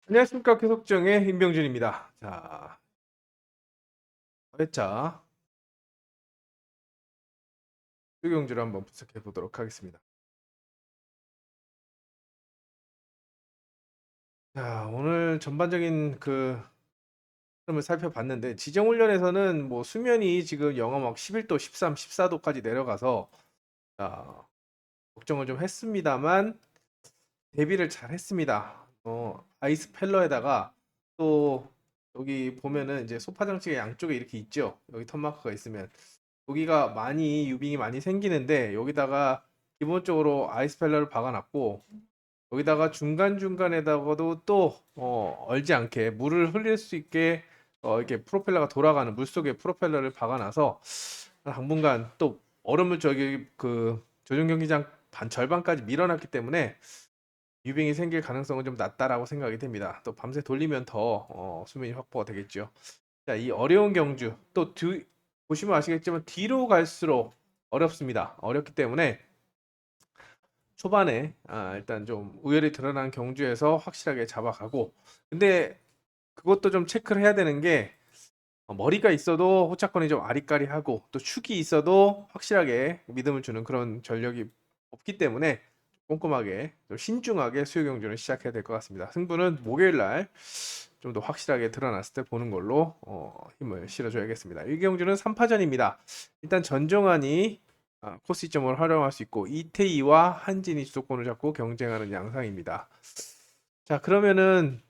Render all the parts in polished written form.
안녕하십니까. 계속정의 임병준입니다. 자, 회차 수경주를 한번 분석해 보도록 하겠습니다. 자, 오늘 전반적인 그 흐름을 살펴봤는데 지정훈련에서는 뭐 수면이 지금 영하 막 11도, 13, 14도까지 내려가서 자, 걱정을 좀 했습니다만 대비를 잘 했습니다. 아이스 펠러에다가 또 여기 보면은 이제 소파 장치가 양쪽에 이렇게 있죠. 여기 턴마크가 있으면 여기가 많이 유빙이 많이 생기는데 여기다가 기본적으로 아이스펠러를 박아놨고 여기다가 중간중간에다가도 또 얼지 않게 물을 흘릴 수 있게 이렇게 프로펠러가 돌아가는 물속에 프로펠러를 박아놔서 당분간 또 얼음을 저기 그 조정 경기장 반 절반까지 밀어놨기 때문에 유빙이 생길 가능성은 좀 낮다라고 생각이 됩니다. 또 밤새 돌리면 더 수면이 확보가 되겠죠. 자, 이 어려운 경주 보시면 아시겠지만 뒤로 갈수록 어렵습니다. 어렵기 때문에 초반에 일단 좀 우열이 드러난 경주에서 확실하게 잡아가고 근데 그것도 좀 체크를 해야 되는 게 머리가 있어도 호차권이 좀 아리까리하고 또 축이 있어도 확실하게 믿음을 주는 그런 전력이 없기 때문에 꼼꼼하게 좀 신중하게 수요 경주를 시작해야 될 것 같습니다. 승부는 목요일 날 좀 더 확실하게 드러났을 때 보는 걸로 힘을 실어줘야겠습니다. 이 경주는 3파전입니다. 일단 전종환이 코스 시점을 활용할 수 있고 이태희와 한진이 주도권을 잡고 경쟁하는 양상입니다. 자, 그러면은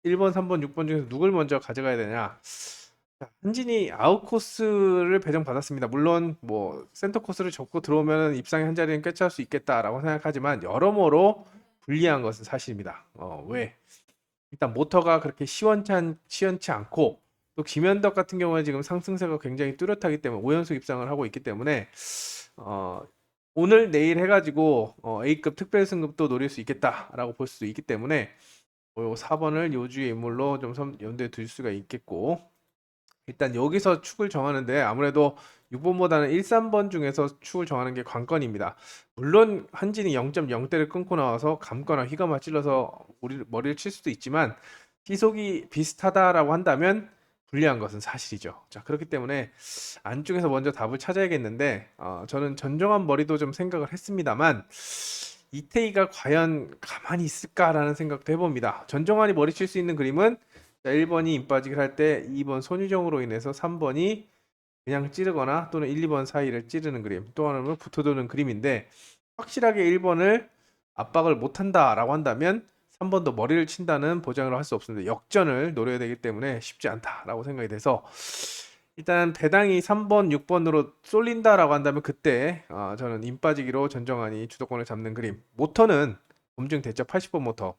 1번, 3번, 6번 중에서 누굴 먼저 가져가야 되냐? 자, 한진이 아웃 코스를 배정받았습니다. 물론 뭐 센터 코스를 접고 들어오면 입상의 한 자리는 꿰찰 수 있겠다라고 생각하지만 여러모로 불리한 것은 사실입니다. 왜? 일단 모터가 그렇게 시원치 않고 또 김현덕 같은 경우에 지금 상승세가 굉장히 뚜렷하기 때문에 5연속 입상을 하고 있기 때문에 어, 오늘 내일 해가지고 A급 특별 승급도 노릴 수 있겠다라고 볼 수 있기 때문에 4번을 요주의 인물로 좀 염두에 둘 수가 있겠고 일단 여기서 축을 정하는데 아무래도 6번보다는 1, 3번 중에서 축을 정하는 게 관건입니다. 물론 한진이 0.0대를 끊고 나와서 감거나 휘감아 찔러서 머리를 칠 수도 있지만 시속이 비슷하다라고 한다면 불리한 것은 사실이죠. 자, 그렇기 때문에 안쪽에서 먼저 답을 찾아야겠는데 저는 전정한 머리도 좀 생각을 했습니다만 이태희가 과연 가만히 있을까라는 생각도 해봅니다. 전정환이 머리 칠 수 있는 그림은 자, 1번이 인빠지기를 할 때 2번 손유정으로 인해서 3번이 그냥 찌르거나 또는 1, 2번 사이를 찌르는 그림 또 하나는 붙어도는 그림인데 확실하게 1번을 압박을 못한다라고 한다면 3번도 머리를 친다는 보장을 할 수 없습니다. 역전을 노려야 되기 때문에 쉽지 않다라고 생각이 돼서 일단 배당이 3번, 6번으로 쏠린다라고 한다면 그때 저는 인빠지기로 전정환이 주도권을 잡는 그림 모터는 검증됐죠. 80번 모터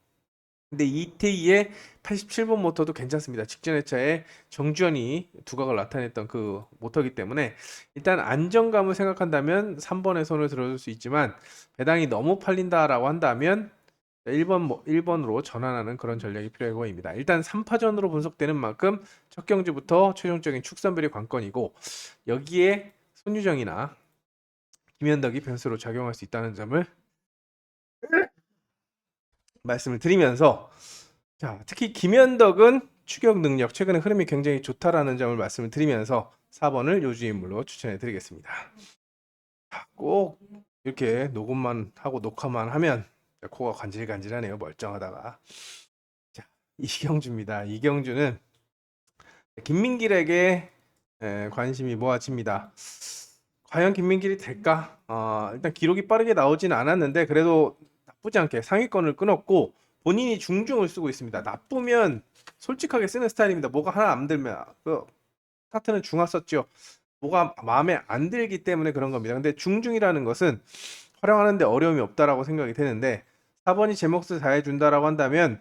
근데 이태희의 87번 모터도 괜찮습니다. 직전 회차에 정주현이 두각을 나타냈던 그 모터기 때문에 일단 안정감을 생각한다면 3번에 손을 들어줄 수 있지만 배당이 너무 팔린다라고 한다면 1번으로 전환하는 그런 전략이 필요해 보입니다. 일단 3파전으로 분석되는 만큼 첫 경주부터 최종적인 축선별이 관건이고 여기에 손유정이나 김현덕이 변수로 작용할 수 있다는 점을 말씀을 드리면서 자, 특히 김현덕은 추격 능력, 최근에 흐름이 굉장히 좋다라는 점을 말씀을 드리면서 4번을 요주 인물로 추천해 드리겠습니다. 꼭 이렇게 녹음만 하고 녹화만 하면 코가 간질간질하네요. 멀쩡하다가. 자, 이경주입니다. 이경주는 김민길에게 관심이 모아집니다. 과연 김민길이 될까? 일단 기록이 빠르게 나오진 않았는데 그래도 나쁘지 않게 상위권을 끊었고 본인이 중중을 쓰고 있습니다. 나쁘면 솔직하게 쓰는 스타일입니다. 뭐가 하나 안 들면 그 스타트는 중하 썼죠. 뭐가 마음에 안 들기 때문에 그런 겁니다. 근데 중중이라는 것은 활용하는데 어려움이 없다라고 생각이 되는데 4번이 제 몫을 다해준다라고 한다면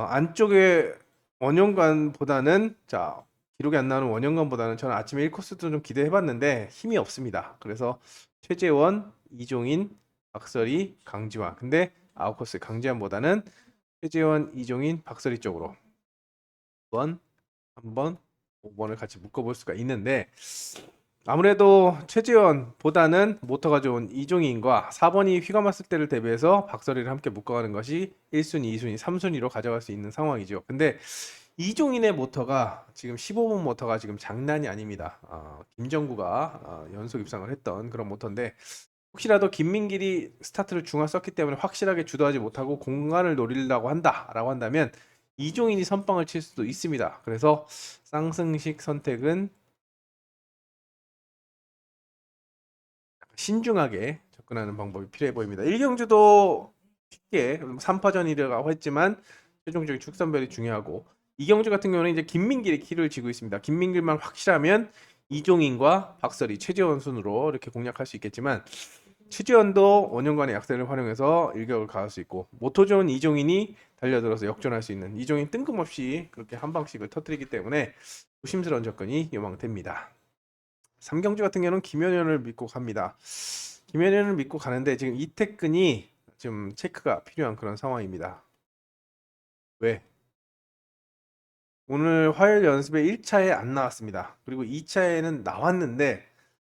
안쪽에 원형관보다는 자 기록이 안 나오는 원형관보다는 저는 아침에 1코스도 좀 기대해봤는데 힘이 없습니다. 그래서 최재원, 이종인, 박설희, 강지환 근데 아웃코스 강지환보다는 최재원, 이종인, 박설희 쪽으로 2번, 3번, 5번을 같이 묶어볼 수가 있는데 아무래도 최재원보다는 모터가 좋은 이종인과 4번이 휘가 맞을 때를 대비해서 박서리를 함께 묶어가는 것이 1순위, 2순위, 3순위로 가져갈 수 있는 상황이죠. 근데 이종인의 모터가 지금 15번 모터가 지금 장난이 아닙니다. 김정구가 연속 입상을 했던 그런 모터인데 혹시라도 김민길이 스타트를 중화 썼기 때문에 확실하게 주도하지 못하고 공간을 노리려고 한다라고 한다면 이종인이 선빵을 칠 수도 있습니다. 그래서 쌍승식 선택은 신중하게 접근하는 방법이 필요해 보입니다. 1경주도 쉽게 3파전이라고 했지만 최종적인 축선별이 중요하고 2경주 같은 경우는 이제 김민길이 키를 쥐고 있습니다. 김민길만 확실하면 이종인과 박설이 최재원 순으로 이렇게 공략할 수 있겠지만 최재원도 원년간의 약세를 활용해서 일격을 가할 수 있고 모토 좋은 이종인이 달려들어서 역전할 수 있는 이종인 뜬금없이 그렇게 한 방씩을 터뜨리기 때문에 조심스러운 접근이 요망됩니다. 3경주 같은 경우는 김현현을 믿고 갑니다. 김현현을 믿고 가는데 지금 이태근이 좀 체크가 필요한 그런 상황입니다. 왜? 오늘 화요일 연습에 1차에 안 나왔습니다. 그리고 2차에는 나왔는데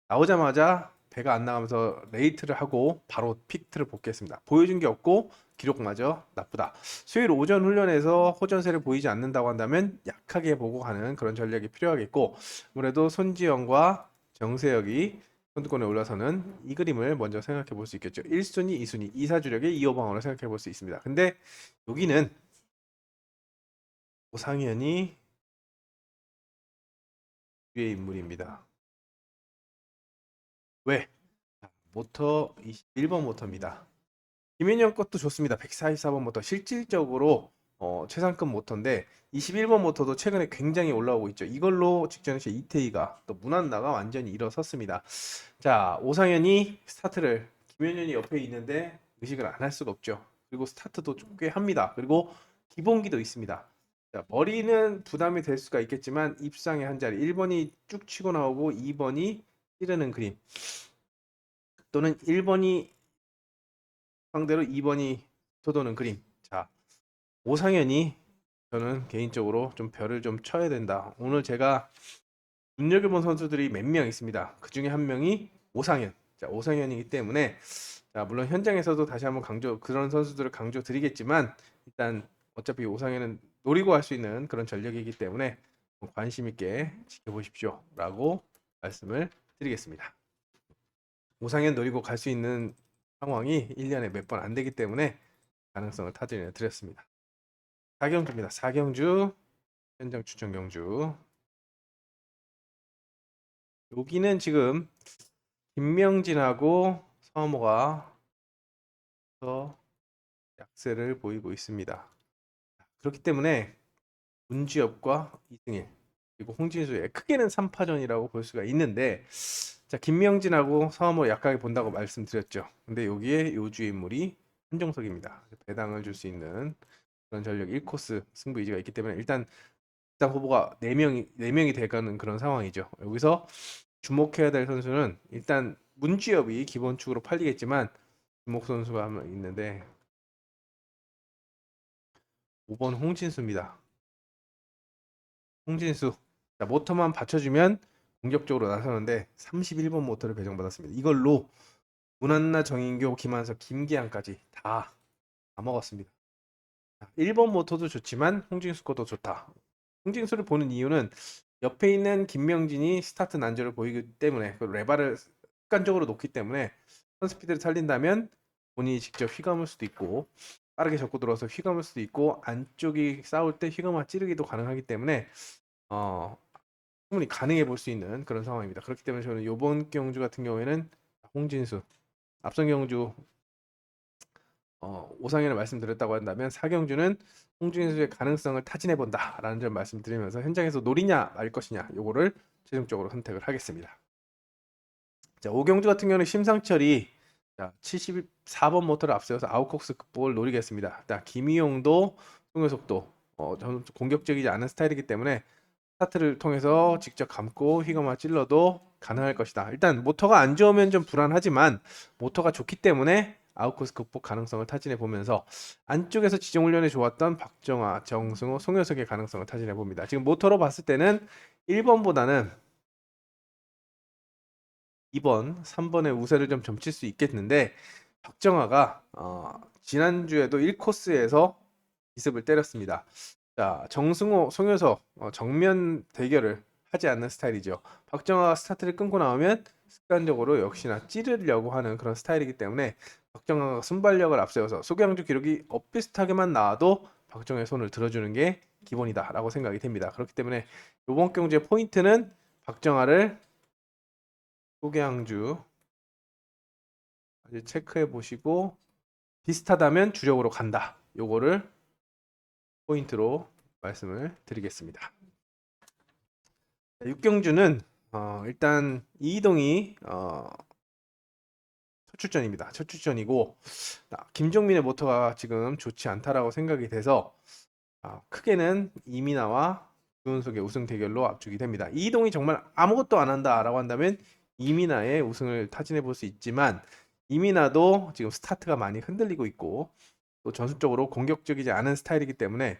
나오자마자 배가 안 나가면서 레이트를 하고 바로 픽트를 복귀했습니다. 보여준 게 없고 기록마저 나쁘다. 수요일 오전 훈련에서 호전세를 보이지 않는다고 한다면 약하게 보고 가는 그런 전략이 필요하겠고 아무래도 손지영과 정세혁이 선두권에 올라서는 이 그림을 먼저 생각해 볼 수 있겠죠. 1순위, 2순위, 2사주력의 2호방으로 생각해 볼 수 있습니다. 근데 여기는 오상현이 위의 인물입니다. 왜? 모터 21번 모터입니다. 김현영 것도 좋습니다. 144번 모터 실질적으로 최상급 모터인데 21번 모터도 최근에 굉장히 올라오고 있죠. 이걸로 직전에 이태희가 또 문한나가 완전히 일어섰습니다. 자, 오상현이 스타트를 김현현이 옆에 있는데 의식을 안 할 수가 없죠. 그리고 스타트도 꽤 합니다. 그리고 기본기도 있습니다. 자, 머리는 부담이 될 수가 있겠지만 입상의 한 자리 1번이 쭉 치고 나오고 2번이 찌르는 그림 또는 1번이 상대로 2번이 쳐도는 그림. 자, 오상현이 저는 개인적으로 좀 별을 좀 쳐야 된다. 오늘 제가 눈여겨본 선수들이 몇 명 있습니다. 그 중에 한 명이 오상현. 자, 오상현이기 때문에 자, 물론 현장에서도 다시 한번 그런 선수들을 강조 드리겠지만 일단 어차피 오상현은 노리고 할 수 있는 그런 전력이기 때문에 관심 있게 지켜보십시오라고 말씀을 드리겠습니다. 오상현 노리고 갈 수 있는 상황이 1년에 몇 번 안 되기 때문에 가능성을 타진해 드렸습니다. 4경주입니다. 4경주 현장 추천 경주. 여기는 지금 김명진하고 서머가 더 약세를 보이고 있습니다. 그렇기 때문에 문지엽과 이승일 그리고 홍진수의 크게는 3파전이라고 볼 수가 있는데 자 김명진하고 서머 약하게 본다고 말씀드렸죠. 근데 여기에 요주 인물이 한정석입니다. 배당을 줄 수 있는 그런 전력 1코스 승부 의지가 있기 때문에 일단 후보가 4명이 돼가는 그런 상황이죠. 여기서 주목해야 될 선수는 일단 문주엽이 기본축으로 팔리겠지만 주목 선수가 한 명 있는데 5번 홍진수입니다. 홍진수. 자, 모터만 받쳐주면 공격적으로 나서는데 31번 모터를 배정받았습니다. 이걸로 문한나, 정인교, 김한석, 김기환까지 다 먹었습니다. 1번 모터도 좋지만 홍진수 것도 좋다. 홍진수를 보는 이유는 옆에 있는 김명진이 스타트 난조를 보이기 때문에 그 레바를 습관적으로 놓기 때문에 선스피드를 살린다면 본인이 직접 휘감을 수도 있고 빠르게 접고 들어서 휘감을 수도 있고 안쪽이 싸울 때 휘감아 찌르기도 가능하기 때문에 어, 충분히 가능해 볼 수 있는 그런 상황입니다. 그렇기 때문에 저는 이번 경주 같은 경우에는 홍진수 앞선 경주 오상현을 말씀드렸다고 한다면 4경주는 홍진수의 가능성을 타진해 본다라는 점 말씀드리면서 현장에서 노리냐 말 것이냐 요거를 최종적으로 선택을 하겠습니다. 자, 5경주 같은 경우는 심상철이 자, 74번 모터를 앞세워서 아웃콕스 극복을 노리겠습니다. 자, 김희용도 송효석도 저는 공격적이지 않은 스타일이기 때문에 스타트를 통해서 직접 감고 휘감아 찔러도 가능할 것이다. 일단 모터가 안 좋으면 좀 불안하지만 모터가 좋기 때문에 아웃코스 극복 가능성을 타진해 보면서 안쪽에서 지정 훈련에 좋았던 박정아, 정승호, 송효석의 가능성을 타진해 봅니다. 지금 모터로 봤을 때는 1번보다는 2번, 3번의 우세를 좀 점칠 수 있겠는데 박정아가 지난주에도 1코스에서 기습을 때렸습니다. 자, 정승호, 송효석 정면 대결을 하지 않는 스타일이죠. 박정아가 스타트를 끊고 나오면 습관적으로 역시나 찌르려고 하는 그런 스타일이기 때문에 박정아가 순발력을 앞세워서 소경주 기록이 엇비슷하게만 나와도 박정아의 손을 들어주는 게 기본이다라고 생각이 됩니다. 그렇기 때문에 이번 경주의 포인트는 박정아를 소경주 체크해 보시고 비슷하다면 주력으로 간다. 요거를 포인트로 말씀을 드리겠습니다. 6경주는 일단 이동이 첫 출전입니다. 첫 출전이고 김종민의 모터가 지금 좋지 않다라고 생각이 돼서 크게는 이민아와 주은석의 우승 대결로 압축이 됩니다. 이동이 정말 아무것도 안 한다라고 한다면 이민아의 우승을 타진해 볼 수 있지만 이민아도 지금 스타트가 많이 흔들리고 있고 또 전술적으로 공격적이지 않은 스타일이기 때문에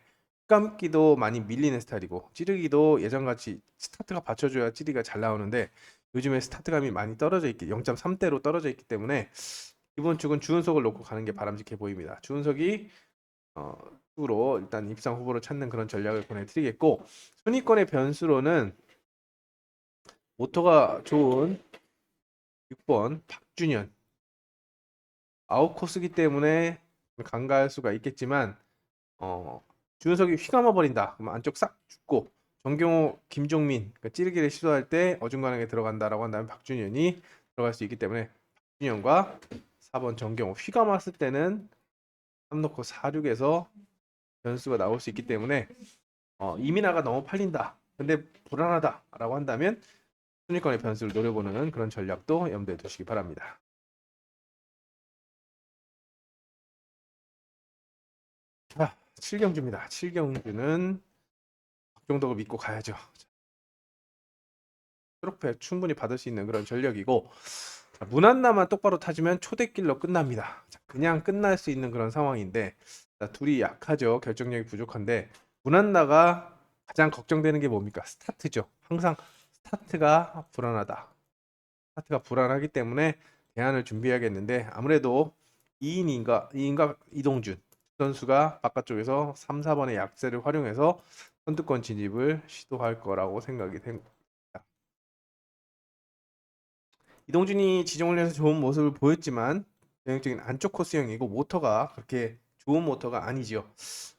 감기도 많이 밀리는 스타일이고 찌르기도 예전같이 스타트가 받쳐줘야 찌르기가 잘 나오는데 요즘에 스타트감이 많이 떨어져 있기 0.3대로 떨어져 있기 때문에 이번 축은 주은석을 놓고 가는 게 바람직해 보입니다. 주은석이 으로 일단 입상 후보로 찾는 그런 전략을 보내드리겠고 순위권의 변수로는 모터가 좋은 6번 박준현 아웃코스기 때문에 간과할 수가 있겠지만 주은석이 휘감아 버린다. 그럼 안쪽 싹 죽고 정경호, 김종민 그러니까 찌르기를 시도할 때 어중간하게 들어간다라고 한다면 박준현이 들어갈 수 있기 때문에 박준현과 4번 정경호 휘감았을 때는 3놓고 4, 6에서 변수가 나올 수 있기 때문에 이민아가 너무 팔린다. 근데 불안하다라고 한다면 순위권의 변수를 노려보는 그런 전략도 염두에 두시기 바랍니다. 자, 7경주입니다. 7경주는 박종덕을 믿고 가야죠. 트로페 충분히 받을 수 있는 그런 전력이고 문한나만 똑바로 타주면 초대길로 끝납니다. 그냥 끝날 수 있는 그런 상황인데 둘이 약하죠. 결정력이 부족한데 문한나가 가장 걱정되는 게 뭡니까? 스타트죠. 항상 스타트가 불안하다. 스타트가 불안하기 때문에 대안을 준비해야겠는데 아무래도 2인과 이동준 선수가 바깥쪽에서 3, 4번의 약세를 활용해서 선두권 진입을 시도할 거라고 생각이 됩니다. 이동준이 지정훈련에서 좋은 모습을 보였지만 전형적인 안쪽 코스형이고 모터가 그렇게 좋은 모터가 아니지요.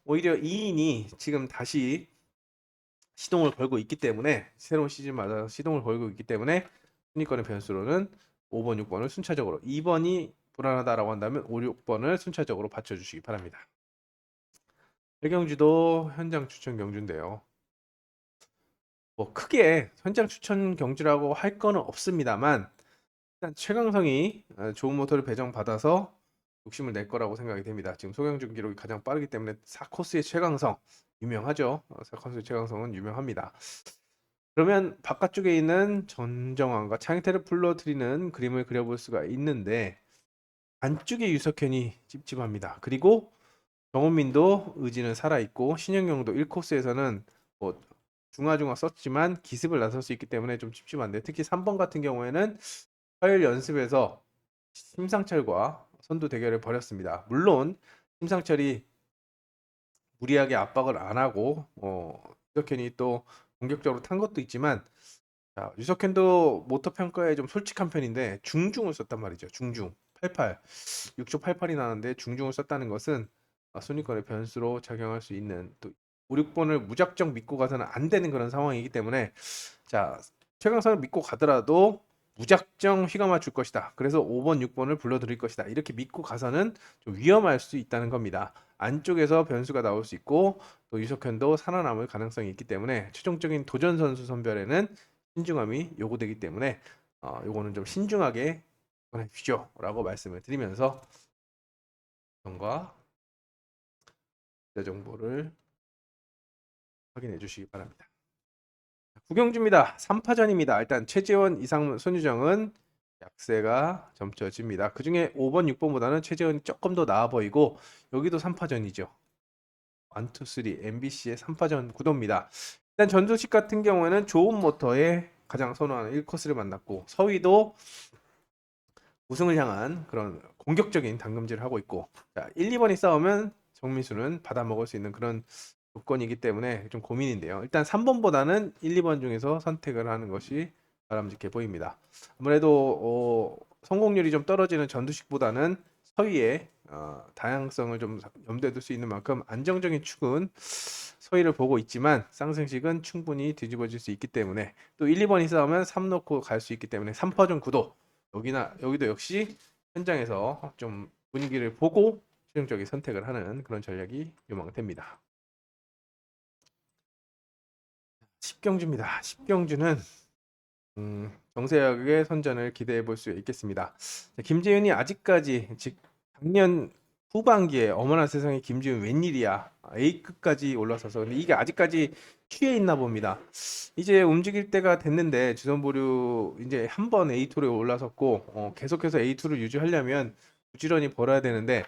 오히려 2인이 지금 다시 시동을 걸고 있기 때문에 새로운 시즌마다 시동을 걸고 있기 때문에 순위권의 변수로는 5번, 6번을 순차적으로 2번이 불안하다라고 한다면 5, 6번을 순차적으로 받쳐주시기 바랍니다. 1경주도 현장 추천 경주인데요. 뭐 크게 현장 추천 경주라고 할 거는 없습니다만 일단 최강성이 좋은 모터를 배정받아서 욕심을 낼 거라고 생각이 됩니다. 지금 소경준 기록이 가장 빠르기 때문에 4코스의 최강성 유명하죠. 4코스의 최강성은 유명합니다. 그러면 바깥쪽에 있는 전정환과 창희태를 불러들이는 그림을 그려볼 수가 있는데 안쪽에 유석현이 찝찝합니다. 그리고 정원민도 의지는 살아있고 신영경도 1코스에서는 뭐 중화중화 썼지만 기습을 나설 수 있기 때문에 좀 찝찝한데 특히 3번 같은 경우에는 화요일 연습에서 심상철과 선두 대결을 벌였습니다. 물론 심상철이 무리하게 압박을 안 하고 유석현이 또 공격적으로 탄 것도 있지만 자, 유석현도 모터 평가에 좀 솔직한 편인데 중중을 썼단 말이죠. 중중 88 6초 88이 나는데 중중을 썼다는 것은 순위권의 변수로 작용할 수 있는 또 5, 6번을 무작정 믿고 가서는 안 되는 그런 상황이기 때문에 자 최강선을 믿고 가더라도 무작정 휘감아 줄 것이다. 그래서 5번, 6번을 불러드릴 것이다. 이렇게 믿고 가서는 좀 위험할 수 있다는 겁니다. 안쪽에서 변수가 나올 수 있고 또 유석현도 살아남을 가능성이 있기 때문에 최종적인 도전 선수 선별에는 신중함이 요구되기 때문에 요거는 좀 신중하게 보내주십시오라고 말씀을 드리면서 정과 정보를 확인해 주시기 바랍니다. 구경주입니다. 3파전입니다. 일단 최재원, 이상문, 손유정은 약세가 점쳐집니다. 그 중에 5번, 6번보다는 최재원이 조금 더 나아 보이고 여기도 3파전이죠. 1, 2, 3 MBC의 3파전 구도입니다. 일단 전두식 같은 경우에는 좋은 모터에 가장 선호하는 1코스를 만났고, 서희도 우승을 향한 그런 공격적인 당금질을 하고 있고, 자, 1, 2번이 싸우면 정민수는 받아먹을 수 있는 그런 조건이기 때문에 좀 고민인데요. 일단 3번보다는 1, 2번 중에서 선택을 하는 것이 바람직해 보입니다. 아무래도 성공률이 좀 떨어지는 전두식보다는 서희의 다양성을 좀 염두에 둘 수 있는 만큼 안정적인 축은 서희를 보고 있지만 쌍승식은 충분히 뒤집어질 수 있기 때문에, 또 1, 2번이 싸우면 3 놓고 갈 수 있기 때문에 3퍼전 구도, 여기도 역시 현장에서 좀 분위기를 보고 최종적인 선택을 하는 그런 전략이 요망됩니다. 10경주입니다. 10경주는 정세혁의 선전을 기대해 볼 수 있겠습니다. 김재윤이 아직까지 작년 후반기에 어머나 세상에 김재윤 웬일이야 A급까지 올라서서, 근데 이게 아직까지 취해 있나 봅니다. 이제 움직일 때가 됐는데 주전보류 이제 한 번 A2로 올라섰고 계속해서 A2를 유지하려면 부지런히 벌어야 되는데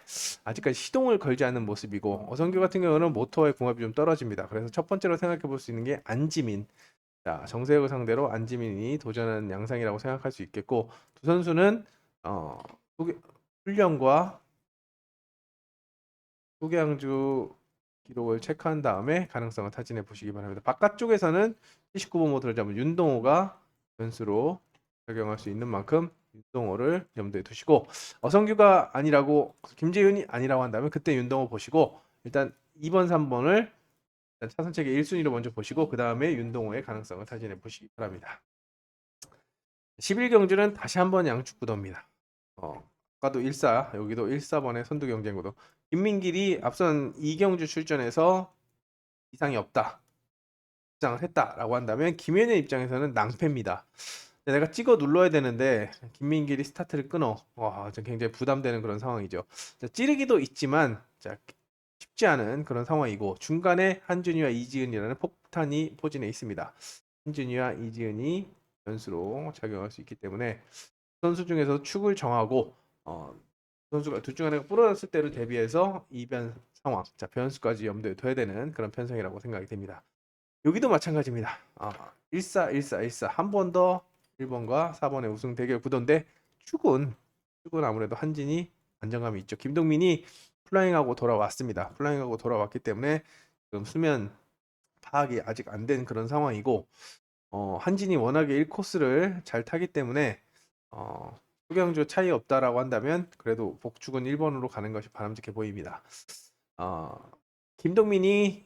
아직까지 시동을 걸지 않는 모습이고, 어성규 같은 경우는 모터와의 궁합이 좀 떨어집니다. 그래서 첫 번째로 생각해 볼 수 있는 게 안지민. 자, 정세혁을 상대로 안지민이 도전하는 양상이라고 생각할 수 있겠고, 두 선수는 어, 훈련과 소개양주 기록을 체크한 다음에 가능성을 타진해 보시기 바랍니다. 바깥쪽에서는 79번 모드를 잡은 윤동호가 변수로 적용할 수 있는 만큼 윤동호를 염두에 두시고, 어성규가 아니라고, 김재윤이 아니라고 한다면 그때 윤동호 보시고, 일단 2번, 3번을 차선책의 1순위로 먼저 보시고 그 다음에 윤동호의 가능성을 타진해 보시기 바랍니다. 11경주는 다시 한번 양축 구도입니다. 아까도 14, 여기도 14번의 선두 경쟁 구도. 김민길이 앞선 2경주 출전에서 이상이 없다, 입장을 했다라고 한다면 김현의 입장에서는 낭패입니다. 내가 찍어 눌러야 되는데 김민길이 스타트를 끊어. 와, 굉장히 부담되는 그런 상황이죠. 자, 찌르기도 있지만 자, 쉽지 않은 그런 상황이고, 중간에 한준희와 이지은이라는 폭탄이 포진해 있습니다. 한준희와 이지은이 변수로 작용할 수 있기 때문에 선수 중에서 축을 정하고 선수가 둘 중 하나가 부러졌을 때를 대비해서 이변 상황, 자, 변수까지 염두에 둬야 되는 그런 편성이라고 생각이 됩니다. 여기도 마찬가지입니다. 14, 14, 14. 한 번 더 1번과 4번의 우승 대결 구도인데 축은 아무래도 한진이 안정감이 있죠. 김동민이 플라잉하고 돌아왔습니다. 플라잉하고 돌아왔기 때문에 지금 수면 파악이 아직 안 된 그런 상황이고, 한진이 워낙에 1코스를 잘 타기 때문에 수경주 차이 없다라고 한다면 그래도 복축은 1번으로 가는 것이 바람직해 보입니다. 김동민이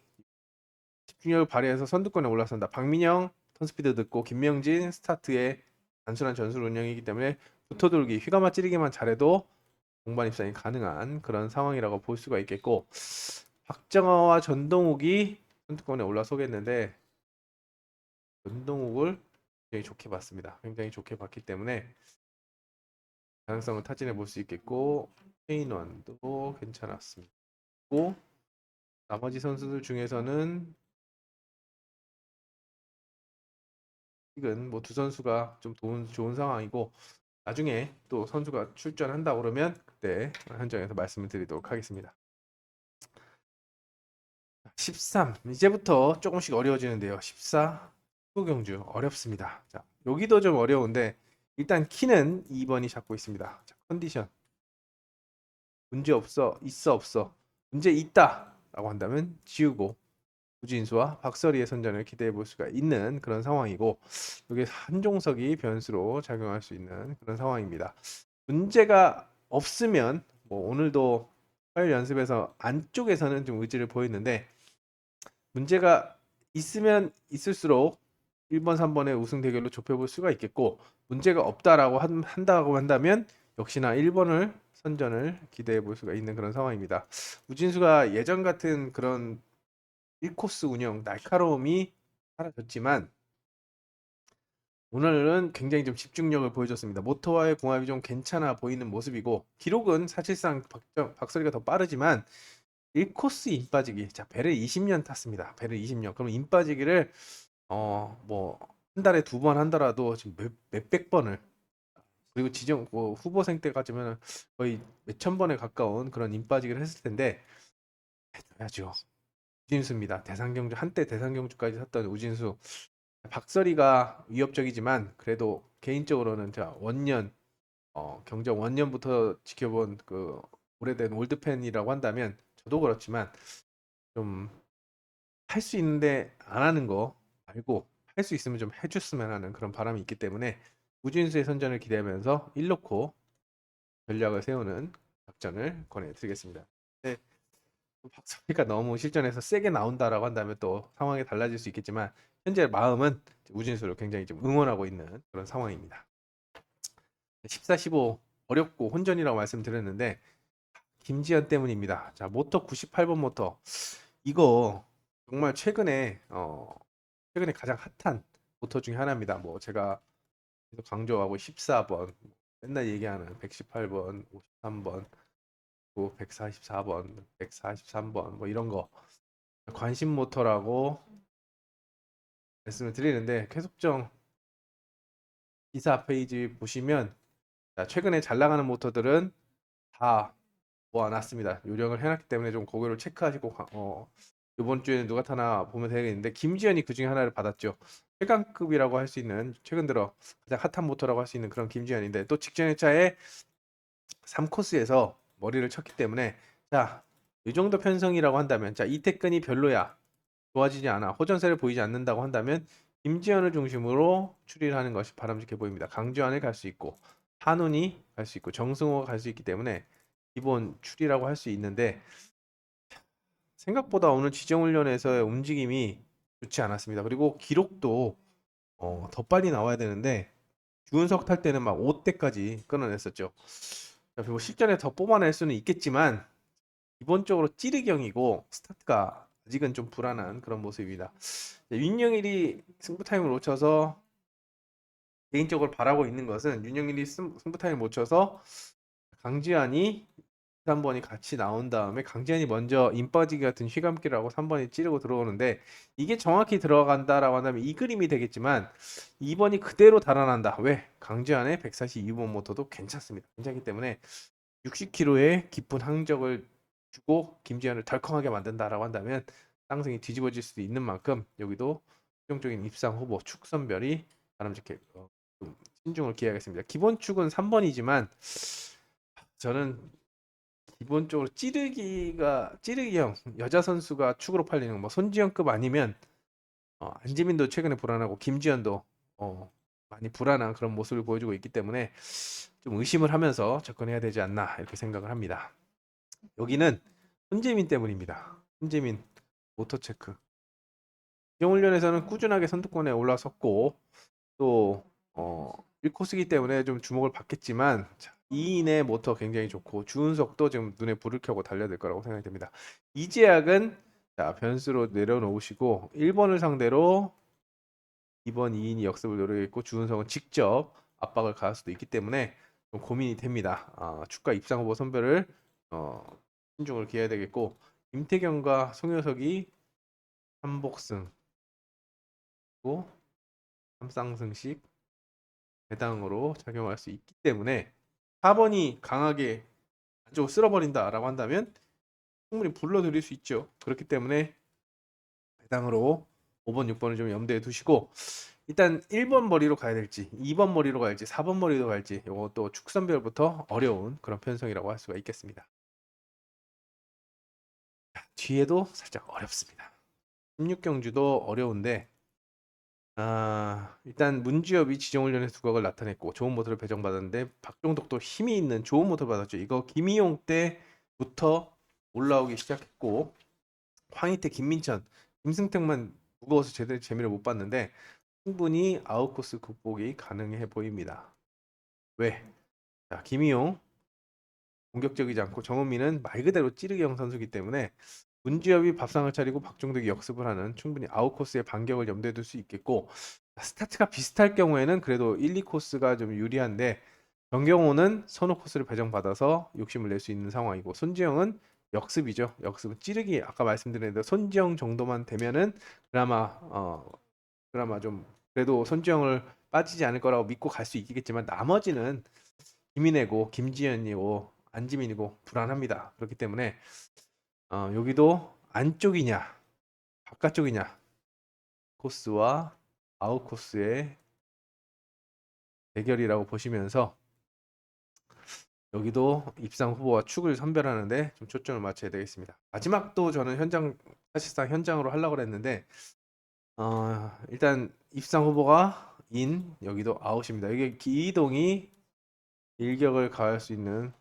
집중력을 발휘해서 선두권에 올라선다. 박민영 턴스피드 듣고 김명진 스타트에 단순한 전술 운영이기 때문에 붙어돌기, 휘감아 찌르기만 잘해도 동반 입상이 가능한 그런 상황이라고 볼 수가 있겠고, 박정호와 전동욱이 선두권에 올라서겠는데 전동욱을 굉장히 좋게 봤습니다. 굉장히 좋게 봤기 때문에 가능성을 타진해 볼 수 있겠고, 페인원도 괜찮았습니다. 또 나머지 선수들 중에서는 이건 뭐 두 선수가 좀 좋은 상황이고, 나중에 또 선수가 출전한다 그러면 그때 한정해서 말씀을 드리도록 하겠습니다. 13, 이제부터 조금씩 어려워지는데요. 14 후경주 어렵습니다. 자, 여기도 좀 어려운데 일단 키는 2번이 잡고 있습니다. 자, 컨디션 문제 없어, 있어, 없어, 문제 있다 라고 한다면 지우고 우진수와 박서리의 선전을 기대해 볼 수가 있는 그런 상황이고, 여기 한종석이 변수로 작용할 수 있는 그런 상황입니다. 문제가 없으면 뭐 오늘도 화요일 연습에서 안쪽에서는 좀 의지를 보였는데, 문제가 있으면 있을수록 1번, 3번의 우승 대결로 좁혀볼 수가 있겠고, 문제가 없다라고 한다고 한다면 역시나 1번을 선전을 기대해 볼 수가 있는 그런 상황입니다. 우진수가 예전 같은 그런 1코스 운영 날카로움이 사라졌지만 오늘은 굉장히 좀 집중력을 보여줬습니다. 모터와의 궁합이 좀 괜찮아 보이는 모습이고, 기록은 사실상 박서리가 더 빠르지만 1코스 인 빠지기, 자, 배를 20년 탔습니다. 배를 20년. 그럼 인 빠지기를 뭐 한 달에 2번 한다라도 지금 몇백 번을, 그리고 지정 뭐 후보생 때까지면 거의 몇천 번에 가까운 그런 인 빠지기를 했을 텐데 해줘야죠. 우진수입니다. 대상경주, 한때 대상경주까지 탔던 우진수. 박서리가 위협적이지만 그래도 개인적으로는 제가 원년 경정 원년부터 지켜본 그 오래된 올드 팬이라고 한다면 저도 그렇지만 좀 할 수 있는데 안 하는 거 말고 할 수 있으면 좀 해줬으면 하는 그런 바람이 있기 때문에 우진수의 선전을 기대하면서 1놓고 전략을 세우는 작전을 권해드리겠습니다. 네, 박성희가 너무 실전에서 세게 나온다라고 한다면 또 상황이 달라질 수 있겠지만 현재 마음은 우진수를 굉장히 좀 응원하고 있는 그런 상황입니다. 14, 15 어렵고 혼전이라고 말씀드렸는데 김지현 때문입니다. 자, 모터 98번 모터 이거 정말 최근에 가장 핫한 모터 중에 하나입니다. 뭐 제가 계속 강조하고 14번 맨날 얘기하는 118번, 53번, 또 144번, 143번 뭐 이런 거 관심 모터라고 말씀을 드리는데 계속정 기사 페이지 보시면 자, 최근에 잘 나가는 모터들은 다 모아놨습니다. 요령을 해놨기 때문에 좀 그거를 체크하시고 이번 주에는 누가 타나 보면 되겠는데 김지현이 그 중에 하나를 받았죠. 최강급이라고 할 수 있는 최근 들어 가장 핫한 모터라고 할 수 있는 그런 김지현인데 또 직전 회차에 3코스에서 머리를 쳤기 때문에 자, 이 정도 편성이라고 한다면 자, 이태근이 별로야. 좋아지지 않아. 호전세를 보이지 않는다고 한다면 김지현을 중심으로 추리를 하는 것이 바람직해 보입니다. 강주환을 갈 수 있고 한운이 갈 수 있고 정승호가 갈 수 있기 때문에 기본 추리라고 할 수 있는데 생각보다 오늘 지정훈련에서의 움직임이 좋지 않았습니다. 그리고 기록도 더 빨리 나와야 되는데 주은석 탈 때는 막 5대까지 끊어냈었죠. 그리고 실전에 더 뽑아낼 수는 있겠지만 기본적으로 찌르경이고 스타트가 아직은 좀 불안한 그런 모습입니다. 윤영일이 승부 타임을 놓쳐서 개인적으로 바라고 있는 것은 윤영일이 승부 타임을 놓쳐서 강지환이 3번이 같이 나온 다음에 강지환이 먼저 인빠지기 같은 휘감기를 하고 3번이 찌르고 들어오는데 이게 정확히 들어간다라고 한다면 이 그림이 되겠지만 2번이 그대로 달아난다. 왜? 강지환의 142번 모터도 괜찮습니다. 괜찮기 때문에 60km의 깊은 항적을 주고 김지현을 덜컹하게 만든다라고 한다면 쌍승이 뒤집어질 수도 있는 만큼 여기도 최종적인 입상 후보 축선별이 바람직해 좀 신중을 기하겠습니다. 기본 축은 3번이지만 저는 기본적으로 찌르기형 여자 선수가 축으로 팔리는 뭐 손지영급 아니면 안지민도 최근에 불안하고 김지현도 많이 불안한 그런 모습을 보여주고 있기 때문에 좀 의심을 하면서 접근해야 되지 않나 이렇게 생각을 합니다. 여기는 손재민 때문입니다. 손재민 모터 체크. 지정훈련에서는 꾸준하게 선두권에 올라섰고 또 1코스기 때문에 좀 주목을 받겠지만 2인의 모터 굉장히 좋고 주은석도 지금 눈에 불을 켜고 달려들 거라고 생각이 됩니다. 이재학은 자, 변수로 내려놓으시고 1번을 상대로 2번 2인이 역습을 노리겠고 주은석은 직접 압박을 가할 수도 있기 때문에 좀 고민이 됩니다. 주가 입상 후보 선별을 신중을 기해야 되겠고 김태경과 송효석이 3복승 그리고 3쌍승씩 배당으로 작용할 수 있기 때문에 4번이 강하게 안쪽으로 쓸어버린다라고 한다면 충분히 불러들일 수 있죠. 그렇기 때문에 배당으로 5번, 6번을 좀 염두에 두시고 일단 1번 머리로 가야 될지 2번 머리로 갈지 4번 머리로 갈지 이것도 축선별부터 어려운 그런 편성이라고 할 수가 있겠습니다. 뒤에도 살짝 어렵습니다. 16경주도 어려운데 일단 문주엽이 지정훈련에서 두각을 나타냈고 좋은 모터를 배정받았는데 박종덕도 힘이 있는 좋은 모터를 받았죠. 이거 김희용 때부터 올라오기 시작했고 황희태, 김민찬, 김승택만 무거워서 제대로 재미를 못 봤는데 충분히 아웃코스 극복이 가능해 보입니다. 왜? 자, 김희용 공격적이지 않고 정은미는 말 그대로 찌르기형 선수이기 때문에 문주엽이 밥상을 차리고 박종덕이 역습을 하는 충분히 아웃코스의 반격을 염두에 둘 수 있겠고 스타트가 비슷할 경우에는 그래도 1, 2코스가 좀 유리한데 정경호는 선호 코스를 배정받아서 욕심을 낼 수 있는 상황이고 손지영은 역습이죠. 역습은 찌르기 아까 말씀드렸는데 손지영 정도만 되면은 그나마 좀 그래도 손지영을 빠지지 않을 거라고 믿고 갈 수 있겠지만 나머지는 김인혜고 김지현이고 안지민이고 불안합니다. 그렇기 때문에 여기도 안쪽이냐 바깥쪽이냐 코스와 아웃코스의 대결이라고 보시면서 여기도 입상 후보와 축을 선별하는데 좀 초점을 맞춰야 되겠습니다. 마지막도 저는 사실상 현장으로 하려고 했는데 일단 입상 후보가 인, 여기도 아웃입니다. 이게 기이동이 일격을 가할 수 있는,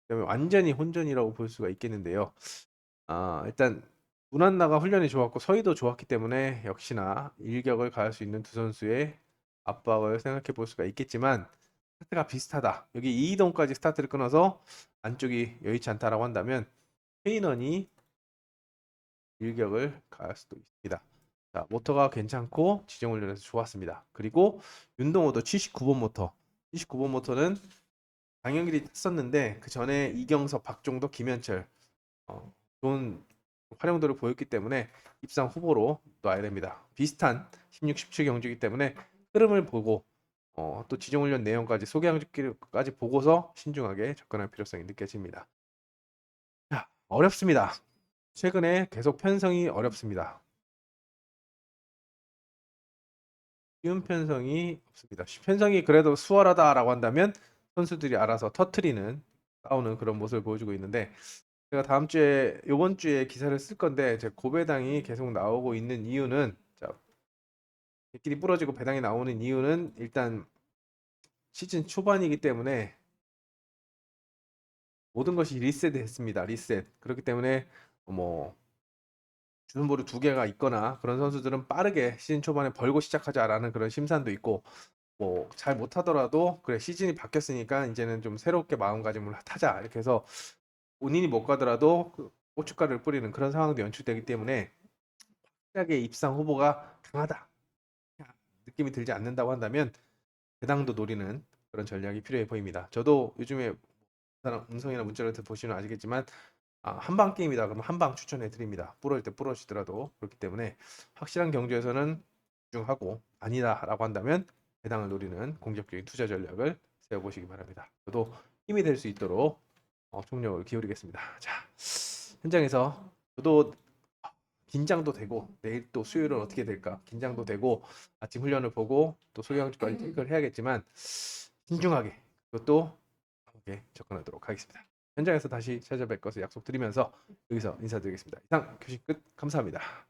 그다음에 완전히 혼전이라고 볼 수가 있겠는데요. 일단 문한나가 훈련이 좋았고 서희도 좋았기 때문에 역시나 일격을 가할 수 있는 두 선수의 압박을 생각해 볼 수가 있겠지만, 스타트가 비슷하다. 여기 이이동까지 스타트를 끊어서 안쪽이 여의치 않다라고 한다면 페인원이 일격을 가할 수도 있습니다. 자, 모터가 괜찮고 지정 훈련에서 좋았습니다. 그리고 윤동호도 79번 모터. 79번 모터는 강영길이 탔었는데 그 전에 이경섭, 박종덕, 김현철 좋은 활용도를 보였기 때문에 입상 후보로 놔야 됩니다. 비슷한 16, 17 경주이기 때문에 흐름을 보고 또 지정훈련 내용까지 소개하기까지 보고서 신중하게 접근할 필요성이 느껴집니다. 자, 어렵습니다. 최근에 계속 편성이 어렵습니다. 쉬운 편성이 없습니다. 편성이 그래도 수월하다라고 한다면 선수들이 알아서 터트리는, 싸우는 그런 모습을 보여주고 있는데, 제가 이번 주에 기사를 쓸 건데 제 고배당이 계속 나오고 있는 이유는, 자, 개끼리 부러지고 배당이 나오는 이유는 일단 시즌 초반이기 때문에 모든 것이 리셋됐습니다. 리셋. 그렇기 때문에 뭐 주전보리 두 개가 있거나 그런 선수들은 빠르게 시즌 초반에 벌고 시작하자라는 그런 심산도 있고, 뭐 잘 못하더라도 그래 시즌이 바뀌었으니까 이제는 좀 새롭게 마음가짐을 타자 이렇게 해서 본인이 못 가더라도 그 고춧가루를 뿌리는 그런 상황도 연출되기 때문에 확실하게 입상 후보가 강하다 느낌이 들지 않는다고 한다면 배당도 노리는 그런 전략이 필요해 보입니다. 저도 요즘에 음성이나 문자를 보시면 아시겠지만 한방 게임이다 그러면 한방 추천해 드립니다. 부러질 때 부러지더라도. 그렇기 때문에 확실한 경주에서는 집중하고, 아니다라고 한다면 배당을 노리는 공격적인 투자 전략을 세워보시기 바랍니다. 저도 힘이 될 수 있도록 총력을 기울이겠습니다. 자, 현장에서 저도 긴장도 되고, 내일 또 수요일은 어떻게 될까 긴장도 되고, 아침 훈련을 보고 또 소경주까지 체크를 해야겠지만 신중하게 그것도 강하게 접근하도록 하겠습니다. 현장에서 다시 찾아뵐 것을 약속드리면서 여기서 인사드리겠습니다. 이상 교식 끝. 감사합니다.